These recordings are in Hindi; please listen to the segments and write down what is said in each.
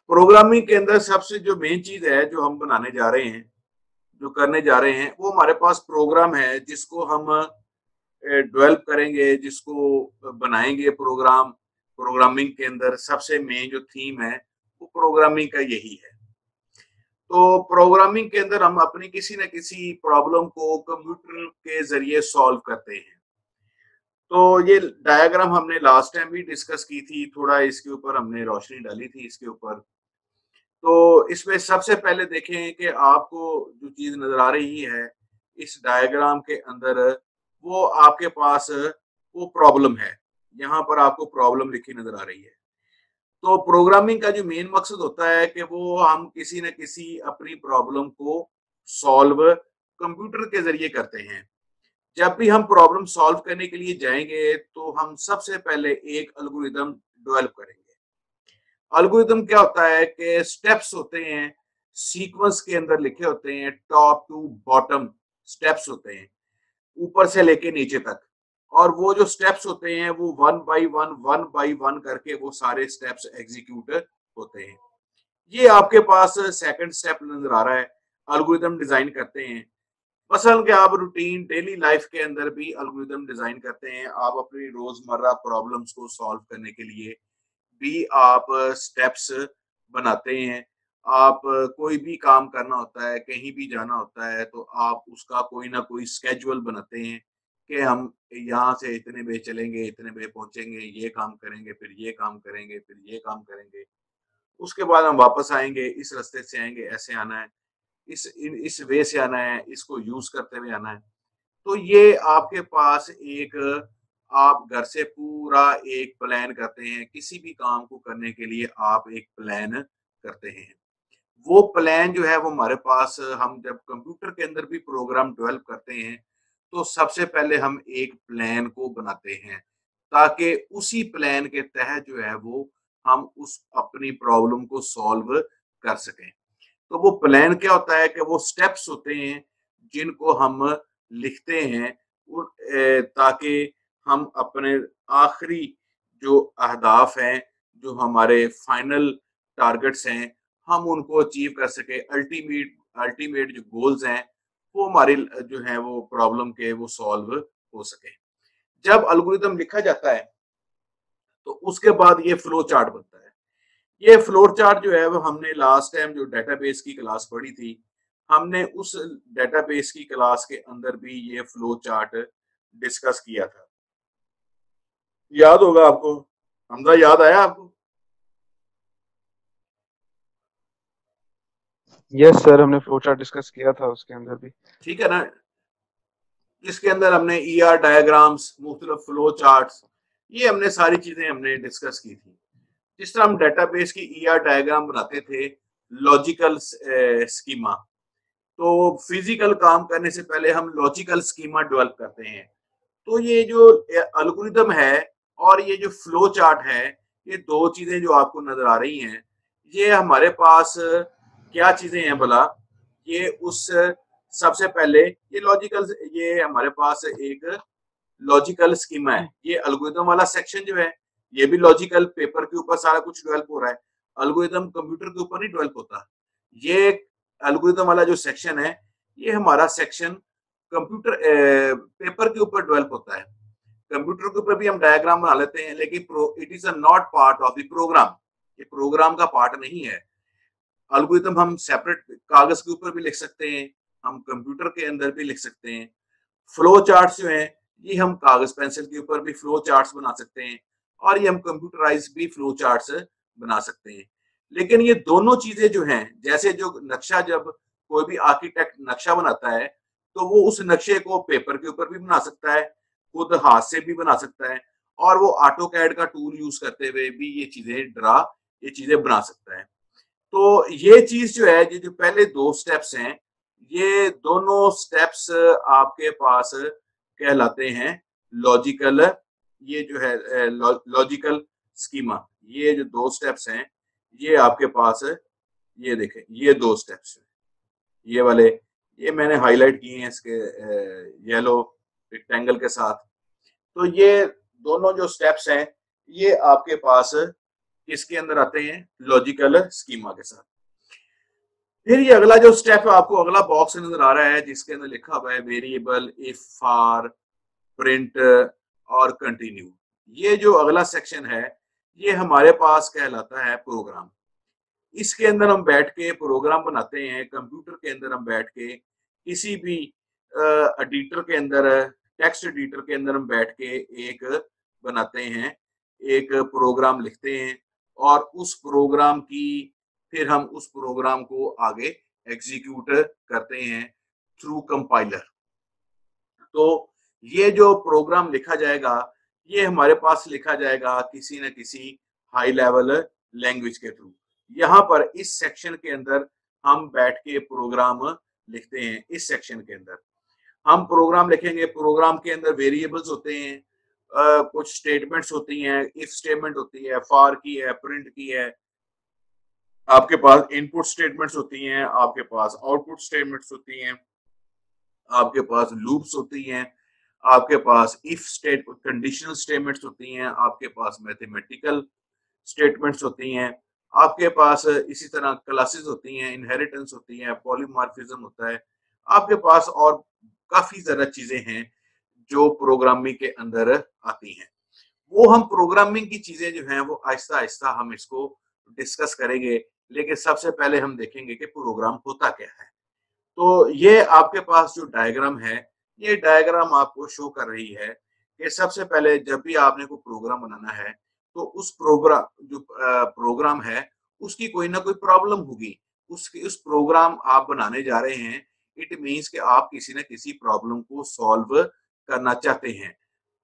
प्रोग्रामिंग के अंदर सबसे जो मेन चीज है जो हम बनाने जा रहे हैं, जो करने जा रहे हैं, वो हमारे पास प्रोग्राम है जिसको हम डेवलप करेंगे, जिसको बनाएंगे। प्रोग्रामिंग के अंदर सबसे मेन जो थीम है वो प्रोग्रामिंग का यही है। तो प्रोग्रामिंग के अंदर हम अपनी किसी न किसी प्रॉब्लम को कंप्यूटर के जरिए सॉल्व करते हैं। तो ये डायग्राम हमने लास्ट टाइम भी डिस्कस की थी, थोड़ा इसके ऊपर हमने रोशनी डाली थी इसके ऊपर। तो इसमें सबसे पहले देखें कि आपको जो चीज नजर आ रही है इस डायग्राम के अंदर, वो आपके पास वो प्रॉब्लम है। यहाँ पर आपको प्रॉब्लम लिखी नजर आ रही है। तो प्रोग्रामिंग का जो मेन मकसद होता है कि वो हम किसी न किसी अपनी प्रॉब्लम को सॉल्व कंप्यूटर के जरिए करते हैं। जब भी हम प्रॉब्लम सॉल्व करने के लिए जाएंगे तो हम सबसे पहले एक एल्गोरिदम डेवलप करेंगे। एल्गोरिदम क्या होता है कि स्टेप्स होते हैं, सीक्वेंस के अंदर लिखे होते हैं, टॉप टू बॉटम स्टेप्स होते हैं, ऊपर से लेके नीचे तक। और वो जो स्टेप्स होते हैं वो वन बाई वन करके वो सारे स्टेप्स एग्जीक्यूट होते हैं। ये आपके पास सेकंड स्टेप नजर आ रहा है। एल्गोरिदम डिजाइन करते हैं, मसलन कि आप रूटीन डेली लाइफ के अंदर भी एल्गोरिदम डिजाइन करते हैं। आप अपनी रोजमर्रा प्रॉब्लम्स को सॉल्व करने के लिए भी आप स्टेप्स बनाते हैं। आप कोई भी काम करना होता है, कहीं भी जाना होता है, तो आप उसका कोई ना कोई स्केड्यूल बनाते हैं कि हम यहाँ से इतने बजे चलेंगे, इतने बजे पहुंचेंगे, ये काम करेंगे, फिर ये काम करेंगे, फिर ये काम करेंगे, उसके बाद हम वापस आएंगे, इस रास्ते से आएंगे, ऐसे आना है, इस वे से आना है, इसको यूज करते हुए आना है। तो ये आपके पास एक, आप घर से पूरा एक प्लान करते हैं। किसी भी काम को करने के लिए आप एक प्लान करते हैं। वो प्लान जो है वो हमारे पास, हम जब कंप्यूटर के अंदर भी प्रोग्राम डेवलप करते हैं तो सबसे पहले हम एक प्लान को बनाते हैं, ताकि उसी प्लान के तहत जो है वो हम उस अपनी प्रॉब्लम को सॉल्व कर सकें। तो वो प्लान क्या होता है कि वो स्टेप्स होते हैं जिनको हम लिखते हैं, ताकि हम अपने आखिरी जो अहदाफ हैं, जो हमारे फाइनल टारगेट्स हैं, हम उनको अचीव कर सके। अल्टीमेट अल्टीमेट जो गोल्स हैं वो हमारे जो है वो प्रॉब्लम के वो सॉल्व हो सके। जब एल्गोरिथम लिखा जाता है तो उसके बाद ये फ्लो चार्ट बनता है। ये फ्लोर चार्ट जो है वो हमने लास्ट टाइम जो डेटाबेस की क्लास पढ़ी थी, हमने उस डेटाबेस की क्लास के अंदर भी ये फ्लो चार्ट डिस्कस किया था। याद होगा आपको? हमजा, याद आया आपको? यस सर, हमने फ्लो चार्ट डिस्कस किया था उसके अंदर भी। ठीक है ना? इसके अंदर हमने ईआर डायग्राम्स, मुख्तलिफ फ्लो चार्ट्स, ये हमने सारी चीजें हमने डिस्कस की थी। जिस तरह हम डेटाबेस की ईआर डायग्राम बनाते थे, लॉजिकल स्कीमा, तो फिजिकल काम करने से पहले हम लॉजिकल स्कीमा डेवलप करते हैं। तो ये जो एल्गोरिदम है और ये जो फ्लो चार्ट है, ये दो चीजें जो आपको नजर आ रही हैं, ये हमारे पास क्या चीजें हैं भला? ये उस, सबसे पहले ये लॉजिकल, ये हमारे पास एक लॉजिकल स्कीमा है। ये एल्गोरिदम वाला सेक्शन जो है ये भी लॉजिकल, पेपर के ऊपर सारा कुछ डेवलप हो रहा है। एल्गोरिदम कंप्यूटर के ऊपर नहीं डेवलप होता। ये एल्गोरिदम वाला जो सेक्शन है, ये हमारा सेक्शन कंप्यूटर पेपर के ऊपर डेवलप होता है। कंप्यूटर के ऊपर भी हम डायग्राम बना लेते हैं, लेकिन it is a not part of the program. ये प्रोग्राम का पार्ट नहीं है। एल्गोरिथम हम सेपरेट कागज के ऊपर भी लिख सकते हैं, हम कंप्यूटर के अंदर भी लिख सकते हैं। फ्लो चार्ट्स जो हैं, ये हम कागज पेंसिल के ऊपर भी फ्लो चार्ट्स बना सकते हैं, और ये हम कंप्यूटराइज भी फ्लो चार्ट्स बना सकते हैं। लेकिन ये दोनों चीजें जो हैं, जैसे जो नक्शा, जब कोई भी आर्किटेक्ट नक्शा बनाता है तो वो उस नक्शे को पेपर के ऊपर भी बना सकता है, खुद हाथ से भी बना सकता है, और वो ऑटो कैड का टूल यूज करते हुए भी ये चीजें बना सकता है। तो ये चीज जो है, ये जो पहले दो स्टेप्स हैं, ये दोनों स्टेप्स आपके पास कहलाते हैं लॉजिकल, ये जो है लॉजिकल स्कीमा। ये जो दो स्टेप्स हैं, ये आपके पास, ये देखें, ये दो स्टेप्स, ये वाले, ये मैंने हाईलाइट किए हैं इसके येलो रेक्टेंगल के साथ। तो ये दोनों जो स्टेप्स हैं ये आपके पास किसके अंदर आते हैं, लॉजिकल स्कीमा के साथ। फिर ये अगला जो स्टेप है, आपको अगला बॉक्स नजर आ रहा है जिसके अंदर लिखा हुआ है वेरिएबल, इफ, फॉर, प्रिंट और कंटिन्यू। ये जो अगला सेक्शन है ये हमारे पास कहलाता है प्रोग्राम। इसके अंदर हम बैठ के प्रोग्राम बनाते हैं। कंप्यूटर के अंदर हम बैठ के किसी भी एडिटर के अंदर, टेक्स्ट एडिटर के अंदर हम बैठ के एक बनाते हैं, एक प्रोग्राम लिखते हैं और उस प्रोग्राम की फिर हम उस प्रोग्राम को आगे एग्जीक्यूट करते हैं थ्रू कंपाइलर। तो ये जो प्रोग्राम लिखा जाएगा ये हमारे पास लिखा जाएगा किसी न किसी हाई लेवल लैंग्वेज के थ्रू। यहाँ पर इस सेक्शन के अंदर हम बैठ के प्रोग्राम लिखते हैं। इस सेक्शन के अंदर हम प्रोग्राम लिखेंगे। प्रोग्राम के अंदर वेरिएबल्स होते हैं, कुछ स्टेटमेंट्स होती हैं, इफ स्टेटमेंट होती है, फॉर की है, प्रिंट की है, आपके पास इनपुट स्टेटमेंट्स होती हैं, आपके पास आउटपुट स्टेटमेंट्स होती हैं, आपके पास लूप्स होती हैं, आपके पास इफ स्टेट कंडीशनल स्टेटमेंट्स होती हैं, आपके पास मैथमेटिकल स्टेटमेंट्स होती हैं, आपके पास इसी तरह क्लासेस होती हैं, इनहेरिटेंस होती है, पॉलीमॉर्फिज्म होता है, आपके पास और काफी ज्यादा चीजें हैं जो प्रोग्रामिंग के अंदर आती हैं। वो हम प्रोग्रामिंग की चीजें जो हैं वो आहिस्ता आहिस्ता हम इसको डिस्कस करेंगे, लेकिन सबसे पहले हम देखेंगे कि प्रोग्राम होता क्या है। तो ये आपके पास जो डायग्राम है, ये डायग्राम आपको शो कर रही है कि सबसे पहले जब भी आपने कोई प्रोग्राम बनाना है तो उस प्रोग्राम जो प्रोग्राम है उसकी कोई ना कोई प्रॉब्लम होगी। उसकी उस प्रोग्राम आप बनाने जा रहे हैं, इट मीन्स कि आप किसी न किसी प्रॉब्लम को सॉल्व करना चाहते हैं।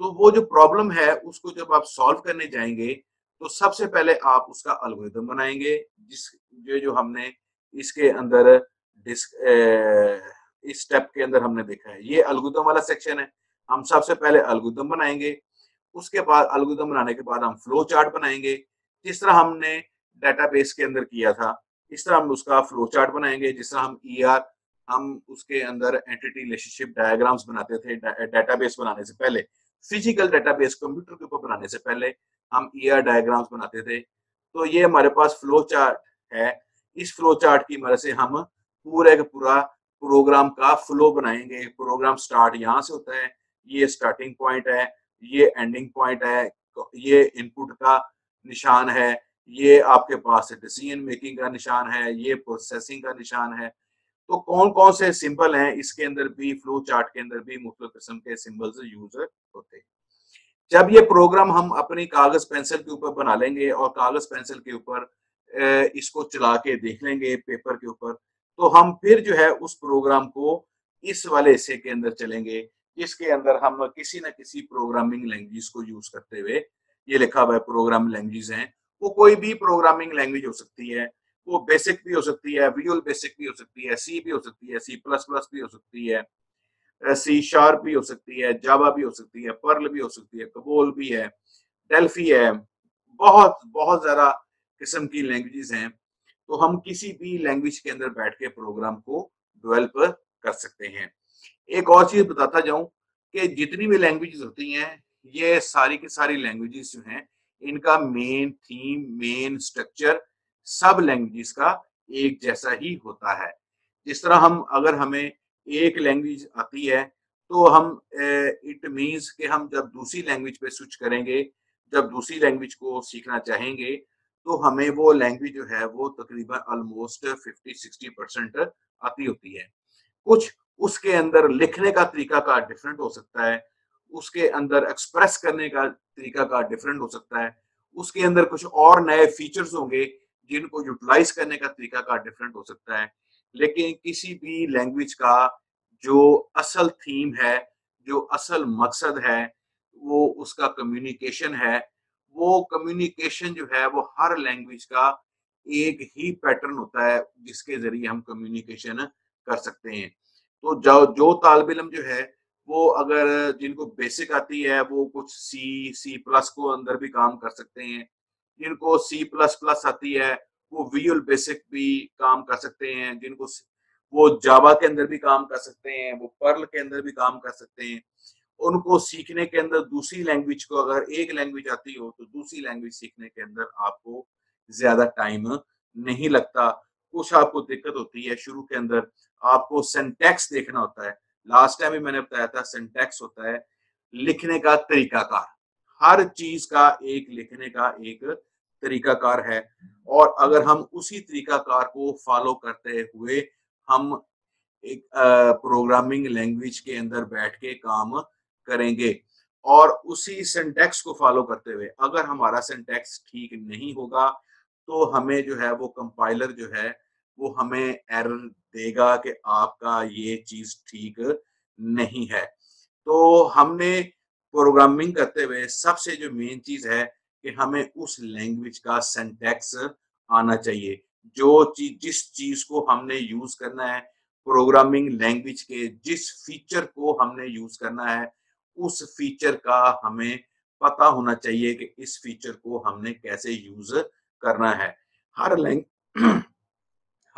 तो वो जो प्रॉब्लम है उसको जब आप सॉल्व करने जाएंगे तो सबसे पहले आप उसका एल्गोरिथम बनाएंगे, जिस जो हमने इसके अंदर इस स्टेप के अंदर हमने देखा है। ये एल्गोरिथम वाला सेक्शन है। हम सबसे पहले एल्गोरिथम बनाएंगे, उसके बाद एल्गोरिथम बनाने के बाद हम फ्लो चार्ट बनाएंगे। जिस तरह हमने डेटाबेस के अंदर किया था इस तरह हम उसका फ्लो चार्ट बनाएंगे। जिस तरह हम ईआर, हम उसके अंदर एंटिटी रिलेशनशिप डायग्राम्स बनाते थे डेटाबेस बनाने से पहले, फिजिकल डेटाबेस कंप्यूटर के ऊपर बनाने से पहले हम ईआर डायग्राम्स बनाते थे। तो ये हमारे पास फ्लो चार्ट है। इस फ्लो चार्ट की मदद से हम पूरे का पूरा प्रोग्राम का फ्लो बनाएंगे। प्रोग्राम स्टार्ट यहाँ से होता है, ये स्टार्टिंग पॉइंट है, ये एंडिंग पॉइंट है, ये इनपुट का निशान है, ये आपके पास डिसीजन मेकिंग का निशान है, ये प्रोसेसिंग का निशान है। तो कौन कौन से सिंबल हैं इसके अंदर भी, फ्लो चार्ट के अंदर भी मुख्तलिफ किस्म के सिंबल्स यूज होते हैं। जब ये प्रोग्राम हम अपनी कागज पेंसिल के ऊपर बना लेंगे और कागज पेंसिल के ऊपर इसको चला के देख लेंगे पेपर के ऊपर, तो हम फिर जो है उस प्रोग्राम को इस वाले हिस्से के अंदर चलेंगे जिसके अंदर हम किसी न किसी प्रोग्रामिंग लैंग्वेज को यूज करते हुए, ये लिखा हुआ है प्रोग्राम लैंग्वेज हैं, वो कोई भी प्रोग्रामिंग लैंग्वेज हो सकती है। वो बेसिक भी हो सकती है, विजुअल बेसिक भी हो सकती है, सी भी हो सकती है, सी प्लस प्लस भी हो सकती है, सी शार्प भी हो सकती है, जावा भी हो सकती है, पर्ल भी हो सकती है, कबोल भी है, डेल्फी है, बहुत बहुत ज्यादा किस्म की लैंग्वेजेस हैं। तो हम किसी भी लैंग्वेज के अंदर बैठ के प्रोग्राम को डेवलप कर सकते हैं। एक और चीज बताता जाऊं कि जितनी भी लैंग्वेजेस होती हैं ये सारी की सारी लैंग्वेजेस जो हैं इनका मेन थीम, मेन स्ट्रक्चर सब लैंग्वेजेस का एक जैसा ही होता है। जिस तरह हम अगर हमें एक लैंग्वेज आती है तो हम इट मीन्स कि हम जब दूसरी लैंग्वेज पे स्विच करेंगे, जब दूसरी लैंग्वेज को सीखना चाहेंगे तो हमें वो लैंग्वेज जो है वो तकरीबन ऑलमोस्ट 50-60% आती होती है। कुछ उसके अंदर लिखने का तरीका का डिफरेंट हो सकता है, उसके अंदर एक्सप्रेस करने का तरीका का डिफरेंट हो सकता है, उसके अंदर कुछ और नए फीचर्स होंगे जिनको यूटिलाइज करने का तरीका का डिफरेंट हो सकता है। लेकिन किसी भी लैंग्वेज का जो असल थीम है, जो असल मकसद है, वो उसका कम्युनिकेशन है। वो कम्युनिकेशन जो है वो हर लैंग्वेज का एक ही पैटर्न होता है जिसके जरिए हम कम्युनिकेशन कर सकते हैं। तो जो तालिब इल्म जो है वो अगर जिनको बेसिक आती है वो कुछ सी प्लस को अंदर भी काम कर सकते हैं। जिनको सी प्लस प्लस आती है वो विजुअल बेसिक भी काम कर सकते हैं। जिनको वो जावा के अंदर भी काम कर सकते हैं, वो पर्ल के अंदर भी काम कर सकते हैं। उनको सीखने के अंदर दूसरी लैंग्वेज को, अगर एक लैंग्वेज आती हो तो दूसरी लैंग्वेज सीखने के अंदर आपको ज्यादा टाइम नहीं लगता। कुछ आपको दिक्कत होती है शुरू के अंदर, आपको सिंटैक्स देखना होता है। लास्ट टाइम भी मैंने बताया था, सिंटैक्स होता है लिखने का तरीकाकार। हर चीज का एक लिखने का एक तरीकाकार है, और अगर हम उसी तरीकाकार को फॉलो करते हुए हम एक प्रोग्रामिंग लैंग्वेज के अंदर बैठ के काम करेंगे, और उसी सिंटैक्स को फॉलो करते हुए अगर हमारा सिंटैक्स ठीक नहीं होगा तो हमें जो है वो कंपाइलर जो है वो हमें एरर देगा कि आपका ये चीज ठीक नहीं है। तो हमने प्रोग्रामिंग करते हुए सबसे जो मेन चीज है कि हमें उस लैंग्वेज का सिंटैक्स आना चाहिए। जो चीज, जिस चीज को हमने यूज करना है, प्रोग्रामिंग लैंग्वेज के जिस फीचर को हमने यूज करना है, उस फीचर का हमें पता होना चाहिए कि इस फीचर को हमने कैसे यूज करना है। हर लैंग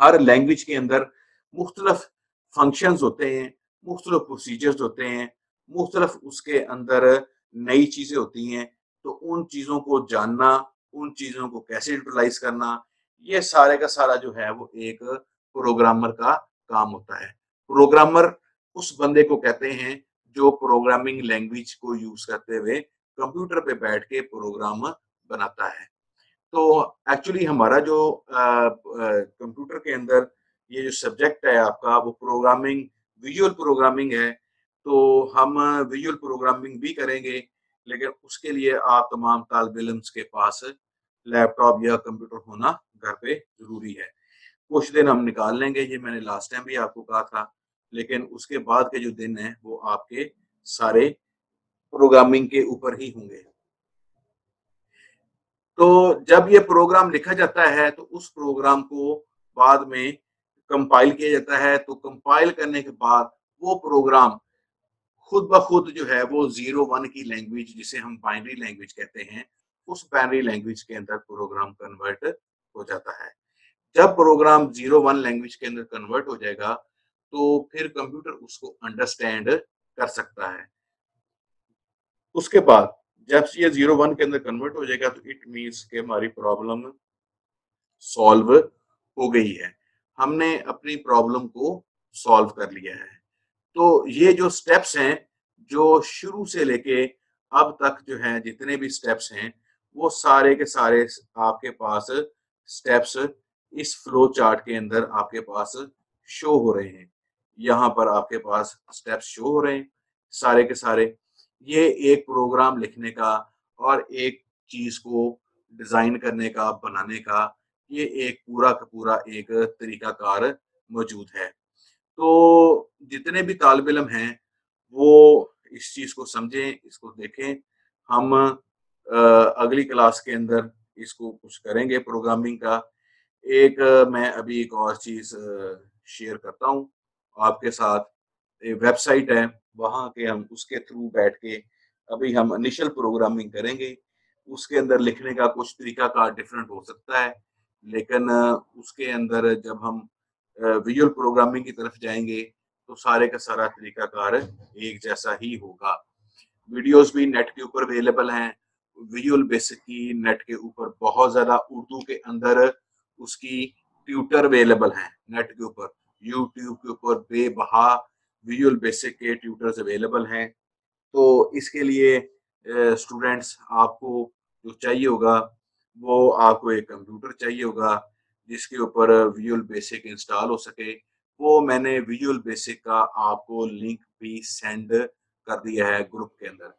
हर लैंग्वेज के अंदर मुख्तलिफ फंक्शंस होते हैं, मुख्तलिफ प्रोसीजर्स होते हैं, मुख्तलिफ उसके अंदर नई चीजें होती हैं। तो उन चीजों को जानना, उन चीजों को कैसे यूटिलाइज करना, ये सारे का सारा जो है वो एक प्रोग्रामर का काम होता है। प्रोग्रामर उस बंदे को कहते हैं जो प्रोग्रामिंग लैंग्वेज को यूज करते हुए कंप्यूटर पे बैठ के प्रोग्राम बनाता है। तो एक्चुअली हमारा जो कंप्यूटर के अंदर ये जो सब्जेक्ट है आपका, वो प्रोग्रामिंग, विजुअल प्रोग्रामिंग है। तो हम विजुअल प्रोग्रामिंग भी करेंगे, लेकिन उसके लिए आप तमाम तालिब इल्म्स के पास लैपटॉप या कंप्यूटर होना घर पे जरूरी है। कुछ दिन हम निकाल लेंगे, ये मैंने लास्ट टाइम भी आपको कहा था, लेकिन उसके बाद के जो दिन हैं वो आपके सारे प्रोग्रामिंग के ऊपर ही होंगे। तो जब ये प्रोग्राम लिखा जाता है तो उस प्रोग्राम को बाद में कंपाइल किया जाता है। तो कंपाइल करने के बाद वो प्रोग्राम खुद ब खुद जो है वो 0-1 की लैंग्वेज, जिसे हम बाइनरी लैंग्वेज कहते हैं, उस बाइनरी लैंग्वेज के अंदर प्रोग्राम कन्वर्ट हो जाता है। जब प्रोग्राम 0-1 लैंग्वेज के अंदर कन्वर्ट हो जाएगा तो फिर कंप्यूटर उसको अंडरस्टैंड कर सकता है। उसके बाद जब ये 0-1 के अंदर कन्वर्ट हो जाएगा तो इट मीन्स कि हमारी प्रॉब्लम सॉल्व हो गई है, हमने अपनी प्रॉब्लम को सॉल्व कर लिया है। तो ये जो स्टेप्स हैं, जो शुरू से लेके अब तक जो है जितने भी स्टेप्स हैं, वो सारे के सारे आपके पास स्टेप्स इस फ्लो चार्ट के अंदर आपके पास शो हो रहे हैं। यहाँ पर आपके पास स्टेप्स शो हो रहे हैं सारे के सारे। ये एक प्रोग्राम लिखने का और एक चीज को डिजाइन करने का, बनाने का, ये एक पूरा का पूरा एक तरीकाकार मौजूद है। तो जितने भी तालिब इल्म हैं वो इस चीज को समझें, इसको देखें। हम अगली क्लास के अंदर इसको कुछ करेंगे प्रोग्रामिंग का। एक मैं अभी एक और चीज शेयर करता हूँ आपके साथ। एक वेबसाइट है, वहाँ के हम उसके थ्रू बैठ के अभी हम इनिशियल प्रोग्रामिंग करेंगे। उसके अंदर लिखने का कुछ तरीका का डिफरेंट हो सकता है, लेकिन उसके अंदर जब हम विजुअल प्रोग्रामिंग की तरफ जाएंगे तो सारे का सारा तरीकाकार एक जैसा ही होगा। वीडियोस भी नेट के ऊपर अवेलेबल हैं। विजुअल बेसिक की नेट के ऊपर बहुत ज्यादा, उर्दू के अंदर उसकी ट्यूटर अवेलेबल हैं नेट के ऊपर, यूट्यूब के ऊपर बेबहा विजुअल बेसिक के ट्यूटर्स अवेलेबल हैं। तो इसके लिए स्टूडेंट्स आपको जो चाहिए होगा वो आपको एक कंप्यूटर चाहिए होगा जिसके ऊपर विजुअल बेसिक इंस्टॉल हो सके। वो मैंने विजुअल बेसिक का आपको लिंक भी सेंड कर दिया है ग्रुप के अंदर।